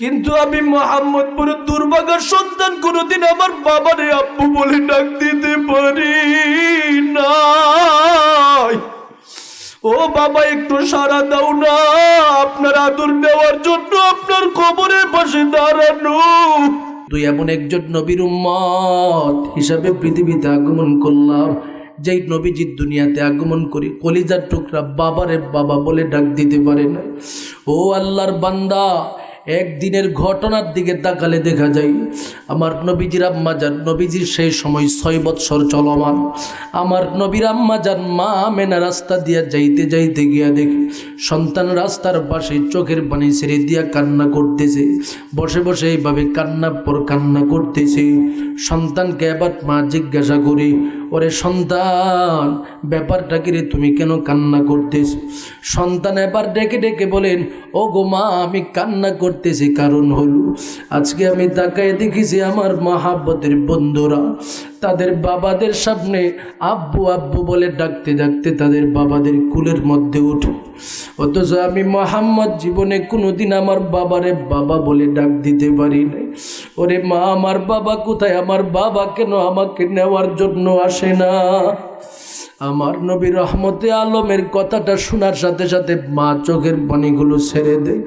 কিন্তু আমি মোহাম্মদপুরের দুর্ভাগার সন্তান, কোনোদিন আমার বাবারে আব্বু বলে ডাক দিতে পারি নাই। ও বাবা, একটু সাড়া দাও না, আপনার আদর দেওয়ার জন্য আপনার কবরের পাশে দাঁড়ানো। তুই এমন একজন নবীর উম্মত হিসাবে পৃথিবীতে আগমন করলাম, যেই নবীজির দুনিয়াতে আগমন করি কলিজার টুকরা বাবারে বাবা বলে ডাক দিতে পারে না। ও আল্লাহর বান্দা, একদিনের ঘটনার দিকে তাকালে দেখা যায় আমার নবীজির আম্মাজান, নবীজির সেই সময় 6 বৎসর চলমান, আমার নবীর আম্মাজান মা আমেনা রাস্তা দিয়া যাইতে যাইতে গিয়া দেখে সন্তান রাস্তার পাশে চোখের পানি ছেড়ে দিয়া কান্না করতেছে। বসে বসে এইভাবে কান্নার পর কান্না করতেছে। সন্তানকে এবার মা জিজ্ঞাসা করি, ওরে সন্তান, ব্যাপারটা কি রে, তুমি কেন কান্না করতেছ? সন্তান এবার ডেকে ডেকে বলেন, ও গো মা, আমি কান্না করতেছি কারণ হলো আজকে আমি তাকায় দেখেছি আমার মহাব্বতের বন্ধুরা তাদের বাবাদের সামনে আব্বু আব্বু বলে ডাকতে ডাকতে তাদের বাবাদের কুলের মধ্যে উঠে, অথচ আমি মোহাম্মদ জীবনে কোনোদিন আমার বাবারে বাবা বলে ডাক দিতে পারি নাই। ওরে মা, আমার বাবা কোথায়? আমার বাবা কেন আমাকে নেওয়ার জন্য আসে না? আমার নবী রহমতে আলমের কথাটা শোনার সাথে সাথে মা চোখের পানিগুলো ছেড়ে দেয়,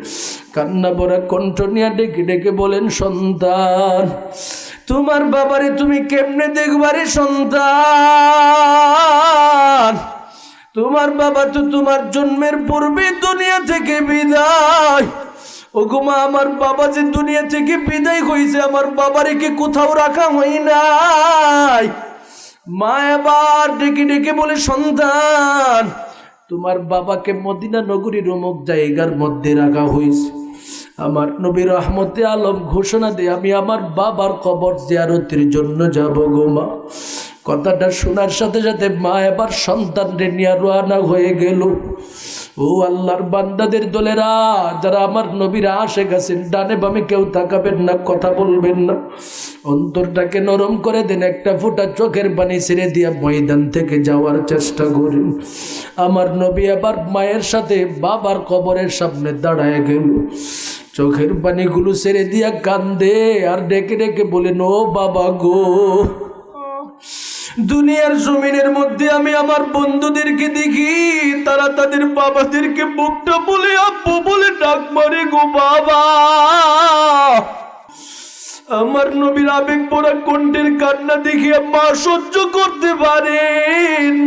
কান্না ভরা কণ্ঠ নিয়ে ডেকে ডেকে বলেন, সন্তান, তোমার বাবারে তুমি কেমনে দেখবারে সন্তান? তোমার বাবা তো তোমার জন্মের পূর্বে দুনিয়া থেকে বিদায়। ওগো মা, আমার বাবা যে দুনিয়া থেকে বিদায় হয়েছে, আমার বাবারে কি কোথাও রাখা হয় নাই? মা এবার ডেকে ডেকে বলে, সন্তান, তোমার বাবাকে মদিনা নগরীর অমুক জায়গার মধ্যে রাখা হয়েছে। আমার নবী রহমতে আলম ঘোষণা দেয়, আমি আমার বাবার কবর জিয়ারতের জন্য যাব গো মা। কথাটা শোনার সাথে সাথে মা এবার সন্তানরে নিয়ে রওনা হয়ে গেল। ও আল্লাহর বান্দাদের দলেরা, যারা আমার নবীর আশেক আছেন, ডানে বামে কেউ তাকাবেন না, কথা বলবেন না, অন্তরটাকে নরম করে দেন, একটা ফোঁটা চোখের পানি ছেড়ে দিয়া ময়দান থেকে যাওয়ার চেষ্টা করুন। আমার নবী আবার মায়ের সাথে বাবার কবরের সামনে দাঁড়ায় গেল, চোখের পানিগুলো ছেড়ে দিয়া কান্দে আর ডেকে ডেকে বলেন, ও বাবা গো, দুনিয়ার জমিনের মধ্যে আমি আমার বন্ধুদেরকে দেখি, তারা তাদের বাবাদেরকে বুকটা বলে আব্বু বলে ডাক মারে গো বাবা। আমার নবীর আবেগ পড়া কণ্ঠের কান্না দেখিয়া মা সহ্য করতে পারে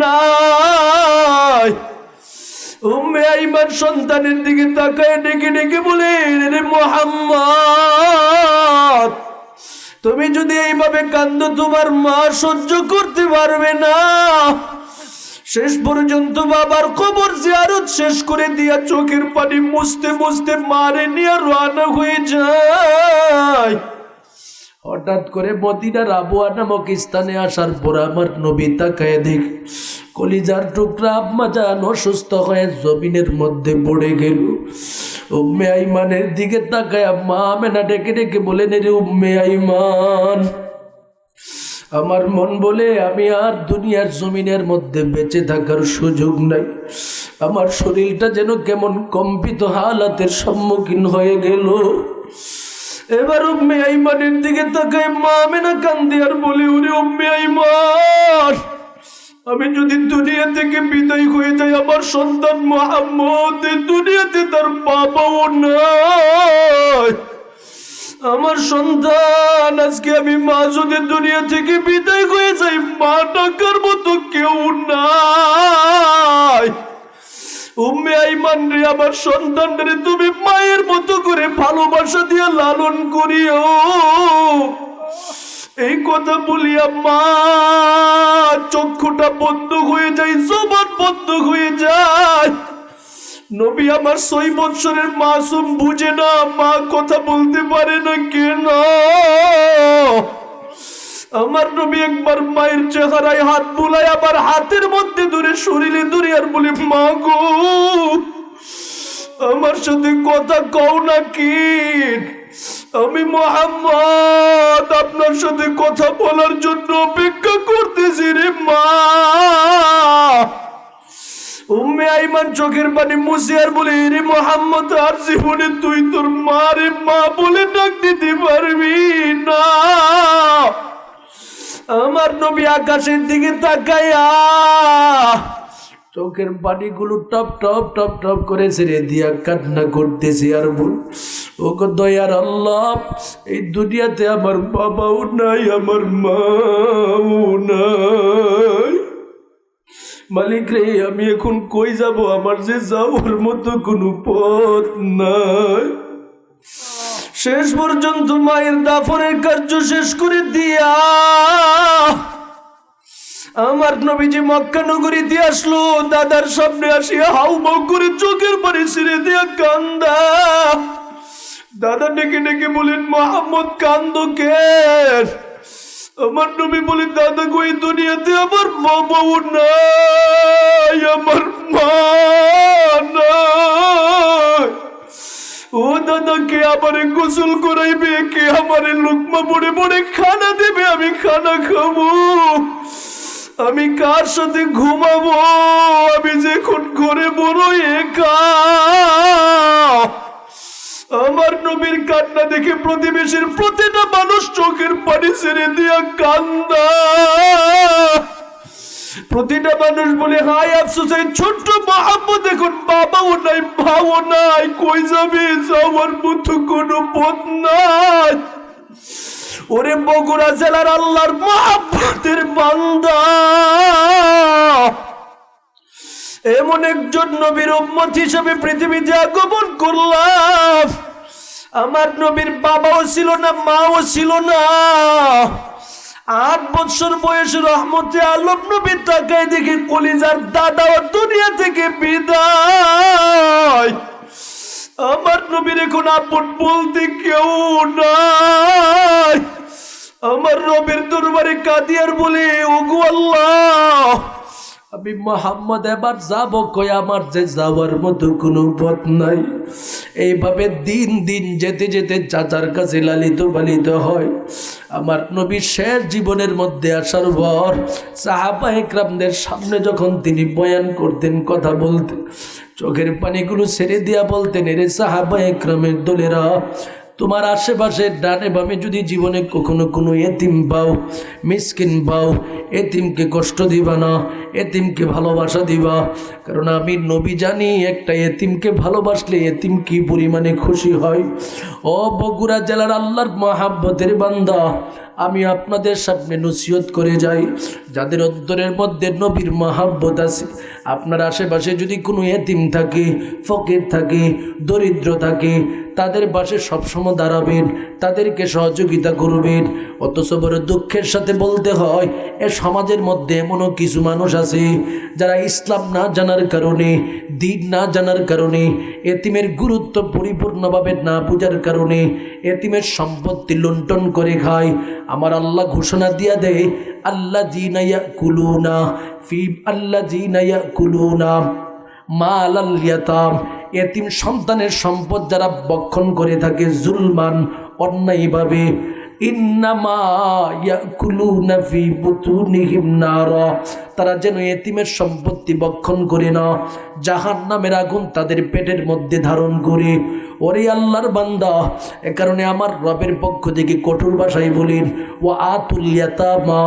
না। উম্মে আইমান সন্তানের দিকে তাকায় ডেকে ডেকে বলে, রে মুহাম্মদ, তুমি যদি এইভাবে কান্দো তোমার মা সহ্য করতে পারবে না। শেষ পর্যন্ত বাবার কবর জিয়ারত শেষ করে দিয়া চোখের পানি মুছতে মুছতে মারে নিয়ে রওনা হয়ে যায়। হঠাৎ করে মদিনার আবওয়া নামক স্থানে আসার পর আমার নবী তাকায় দেখ কলিজার টুকরা আম্মা জান অসুস্থ হয়ে জমিনের মধ্যে পড়ে গেল। উম্মে আইমানের দিকে তাকায় মা আমেনা ডেকে ডেকে বলেন, রে উম্মে আইমান, আমার মন বলে আমি আর দুনিয়ার জমিনের মধ্যে বেঁচে থাকার সুযোগ নাই। আমার শরীরটা যেন কেমন কম্পিত হালাতের সম্মুখীন হয়ে গেল। এবার উম্মে আইমানের দিকে তাকায় মা আমেনা কান্দে আর বলে, ওরে উম্মে আইমান, আমি যদি দুনিয়া থেকে বিদায় হয়ে যাই, আমার সন্তান মুহাম্মদ দুনিয়াতে তার বাবাও নাই। আমার সন্তান, আজকে আমি মা যদি দুনিয়া থেকে বিদায় হয়ে যাই, মা ডাকার মতো কেউ নাই। উম্মে আইমান রে, আমার সন্তান রে তুমি মায়ের মতো করে ভালোবাসা দিয়ে লালন করিও। এই কথা বলিয়া মা চক্ষুটা বন্ধ হয়ে যায়, জবান বন্ধ হয়ে যায়। নবী আমার 6 বৎসরের মাসুম বুঝে না মা কথা বলতে পারে না কেন। আমার নবী একবার মায়ের চেহারায় হাত বুলায় আবার হাতের মধ্যে ধরে শরীরে ধরে আর বলে, মা গো, আমার সাথে কথা কও না কি? আমি মুহাম্মদ আপনার সাথে কথা বলার জন্য অপেক্ষা করতেছি রে মা। উম্মে আইমান চোখের পানি মুছে আর বলে, রে মোহাম্মদ, আর জীবনে তুই তোর মারে মা বলে ডাক দিতে পারবি না। আমার নবী আকাশের দিকে তাকায়া চোখের পানিগুলো টপ টপ টপ টপ করে ছেড়ে দিয়া কান্না করতেছে আর বল, ও গো দয়ার আল্লাহ, এই দুনিয়াতে আমার বাবাও নাই, আমার মাও নাই। মালিক রে, আমি এখন কই যাব? আমার যে যাওয়ার মতো কোনো পথ নাই। শেষ পর্যন্ত মায়ের দাফনের কার্য শেষ করে দিয়া আমার নবীজি মক্কা নগরীতে আসলো। দাদার সামনে আসিয়া হাউমাউ করে চোখের পানি ছেড়ে দিয়া কান্দা। দাদা ডেকে ডেকে বলেন, মোহাম্মদ কান্দো কেন? আমার নবী বলেন, দাদা গো, এই দুনিয়াতে আমার বাবাও নাই, আমার মা নাই। ও দাদা, কে আমারে গোসল করাইবে? কে আমারে লুকমা পড়ে পড়ে খানা দেবে? আমি খানা খাবো? আমি কার সাথে ঘুমাবো? আমি যখন ঘরে বড় একা। আমার নবীর কান্না দেখে প্রতিবেশীর প্রতিটা মানুষ চোখের পানি ছেড়ে দিয়া কান্দা। প্রতিটা মানুষ বলে, হায় আফসোস, এই ছোট্ট মোহাম্মদ এখন বাবাও নাই, ভাও নাই, কই যাবে? যাওয়ার মতো কোনো পথ নাই। ওরে বগুড়া জেলার আল্লাহর মুহাব্বতের বান্দা, এমন একজন নবীর উম্মত হিসেবে পৃথিবীতে আগমন করলাম। আমার নবীর বাবাও ছিল না, মাও ছিল না। 8 বছর বয়সে রহমতে আলম নবী তাকায় দেখে কলিজার দাদা ও দুনিয়া থেকে বিদায়। আমার নবীর এখন আপন বলতে কেউ নাই। আমার রবের দরবারে কাঁদি আর বলে, ওগো আল্লাহ, আমি মোহাম্মদ এবার যাব কই? আমার যে যাওয়ার মতো কোনো পথ নাই। এইভাবে দিন দিন যেতে যেতে চাচার কাছে লালিত পালিত হয়। আমার নবীর শেষ জীবনের মধ্যে আসার পর সাহাবা একরামদের সামনে যখন তিনি বয়ান করতেন, কথা বলতেন, চোখের পানিগুলো ছেড়ে দিয়া বলতেন, এরে সাহাবা একরামের দলেরা, তোমার আশেপাশে ডানে বামে যদি জীবনে কখনো কোনো এতিম পাও, মিসকিন পাও, এতিমকে কষ্ট দিবা না, এতিমকে ভালোবাসা দিবা। কারণ আমি নবী জানি একটা এতিমকে ভালোবাসলে এতিম কি পরিমাণে খুশি হয়। ও বগুড়া জেলার আল্লাহর মহাব্বতের বান্দা, আমি আপনাদের সামনে নসিহত করে যাই, যাদের অন্তরের মধ্যে নবীর মহাব্বত আছে, আপনার আশেপাশে যদি কোনো এতিম থাকে, ফকির থাকে, দরিদ্র থাকে, তাদের পাশে সবসময় দাঁড়াবেন, তাদেরকে সহযোগিতা করবেন। অথচ বড় দুঃখের সাথে বলতে হয়, এ সমাজের মধ্যে এমনও কিছু মানুষ আছে যারা ইসলাম না জানার কারণে, দিন না জানার কারণে, এতিমের গুরুত্ব পরিপূর্ণভাবে না বোঝার কারণে এতিমের সম্পত্তি লুণ্ঠন করে খায়। আমার আল্লাহ ঘোষণা দিয়া দেয়, আল্লাযীনা ইয়াকুলুনা ফি আল্লাযীনা ইয়াকুলুনা মালাল ইয়াতাম, এতিম সন্তানের সম্পদ যারা বক্ষণ করে থাকে জুলমান, অন্যায়ভাবে, ইন্নামা ইয়াকুলুনা ফি বুতুনিহিম নারা, তারা যেন এতিমের সম্পত্তি বক্ষণ করে না, জাহান্নামের আগুন তাদের পেটের মধ্যে ধারণ করে। ওরে আল্লাহর বান্দা, এ কারণে আমার রবের পক্ষ থেকে কঠোর ভাষায় বলেন, ওয়া আতুল ইয়াতামা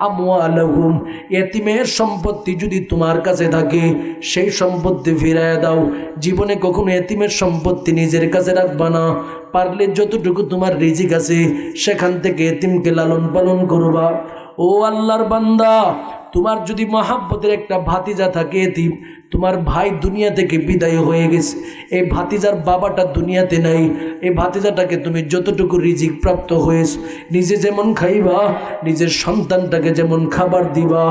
আমওয়ালাহুম, এতিমের সম্পত্তি যদি তোমার কাছে থাকে সেই সম্পত্তি ফিরাইয়া দাও। জীবনে কখনো এতিমের সম্পত্তি নিজের কাছে রাখবা না। পারলে যতটুকু তোমার রিজিক আছে সেখান থেকে এতিমকে লালন পালন করবা। ও আল্লাহর বান্দা, তোমার যদি মহাব্বতের একটা ভাতিজা থাকে এতিম, তোমার ভাই দুনিয়া থেকে বিদায় হয়ে গেছে, এই ভাতিজার বাবাটা দুনিয়াতে নাই, এই ভাতিজাটাকে তুমি যতটুকু রিজিক প্রাপ্ত হয়েছে, নিজে যেমন খাইবা, নিজের সন্তানটাকে যেমন খাবার দিবা,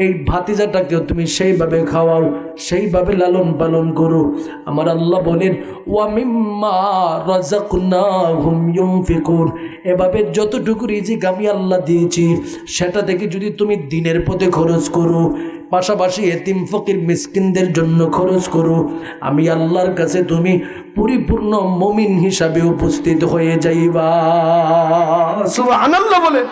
এই ভাতিজাটাকেও তুমি সেইভাবে খাওয়াও, সেইভাবে লালন পালন করো। আমার আল্লাহ বলেন, ওয়া মিম্মা রাযাকনাহুম ইউনফিকুন, এভাবে যতটুকু রিজিক আমি আল্লাহ দিয়েছি সেটা থেকে যদি তুমি দিনের পথে খরচ করো, পাশাপাশি এতিম ফকির মিসকিনদের জন্য খরচ করো, আমি আল্লাহর কাছে তুমি পরিপূর্ণ মুমিন হিসাবে উপস্থিত হয়ে যাইবা। সুবহানাল্লাহ বলে।